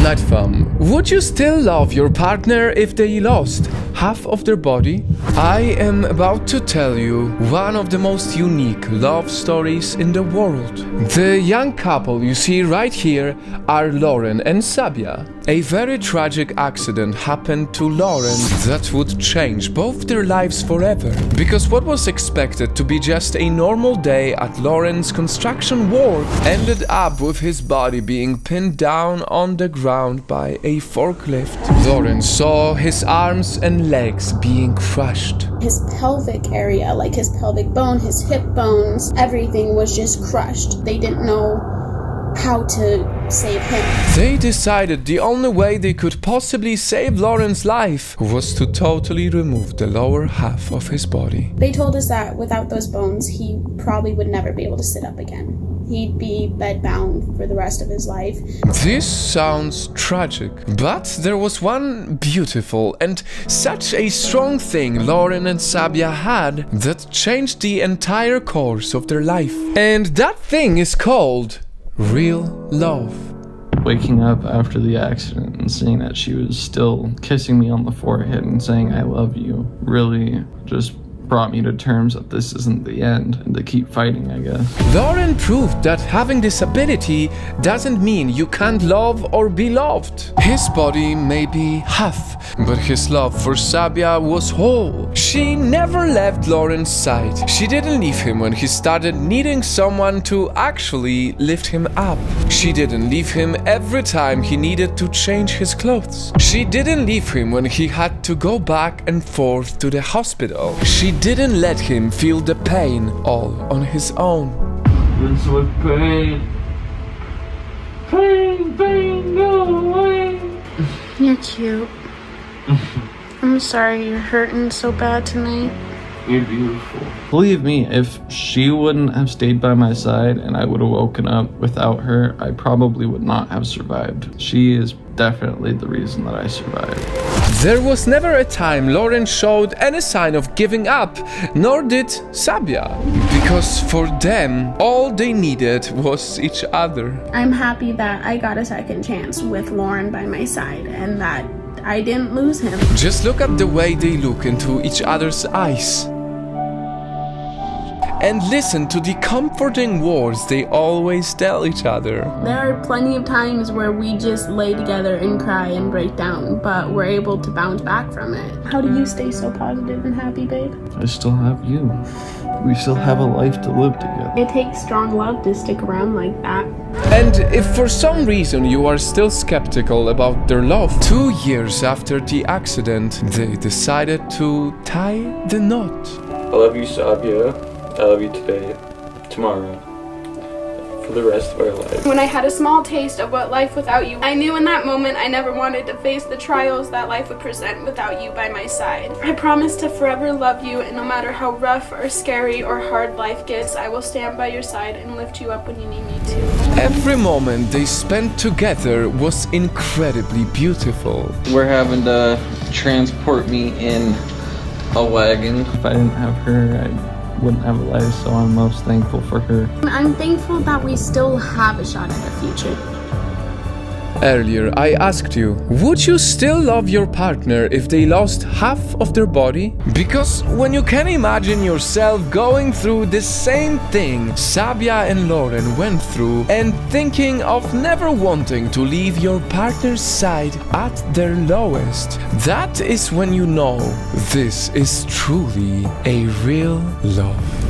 Nightfam, would you still love your partner if they lost half of their body? I am about to tell you one of the most unique love stories in the world. The young couple you see right here are Lauren and Sabia. A very tragic accident happened to Lauren that would change both their lives forever. Because what was expected to be just a normal day at Lauren's construction work ended up with his body being pinned down on the ground by a forklift. Lauren saw his arms and legs being crushed. His pelvic area, like his pelvic bone, his hip bones, everything was just crushed. They didn't know how to save him. They decided the only way they could possibly save Lauren's life was to totally remove the lower half of his body. They told us that without those bones, he probably would never be able to sit up again. He'd be bedbound for the rest of his life. This sounds tragic, but there was one beautiful and such a strong thing Lauren and Sabia had that changed the entire course of their life. And that thing is called real love. Waking up after the accident and seeing that she was still kissing me on the forehead and saying I love you really just brought me to terms that this isn't the end and to keep fighting, I guess. Lauren proved that having this ability doesn't mean you can't love or be loved. His body may be half, but his love for Sabia was whole. She never left Lauren's side. She didn't leave him when he started needing someone to actually lift him up. She didn't leave him every time he needed to change his clothes. She didn't leave him when he had to go back and forth to the hospital. She didn't let him feel the pain all on his own. It's with pain. Pain, go away. You're cute. I'm sorry you're hurting so bad tonight. You're beautiful. Believe me, if she wouldn't have stayed by my side and I would have woken up without her, I probably would not have survived. She is definitely the reason that I survived. There was never a time Lauren showed any sign of giving up, nor did Sabia. Because for them, all they needed was each other. I'm happy that I got a second chance with Lauren by my side and that I didn't lose him. Just look at the way they look into each other's eyes. And listen to the comforting words they always tell each other. There are plenty of times where we just lay together and cry and break down, but we're able to bounce back from it. How do you stay so positive and happy, babe? I still have you. We still have a life to live together. It takes strong love to stick around like that. And if for some reason you are still skeptical about their love, 2 years after the accident, they decided to tie the knot. I love you, Sabia. I love you today, tomorrow, for the rest of our lives. When I had a small taste of what life without you, I knew in that moment I never wanted to face the trials that life would present without you by my side. I promise to forever love you, and no matter how rough or scary or hard life gets, I will stand by your side and lift you up when you need me to. Every moment they spent together was incredibly beautiful. We're having to transport me in a wagon. If I didn't have her, I wouldn't have a life, so I'm most thankful for her. I'm thankful that we still have a shot at a future. Earlier, I asked you, would you still love your partner if they lost half of their body? Because when you can imagine yourself going through the same thing Sabia and Lauren went through and thinking of never wanting to leave your partner's side at their lowest, that is when you know this is truly a real love.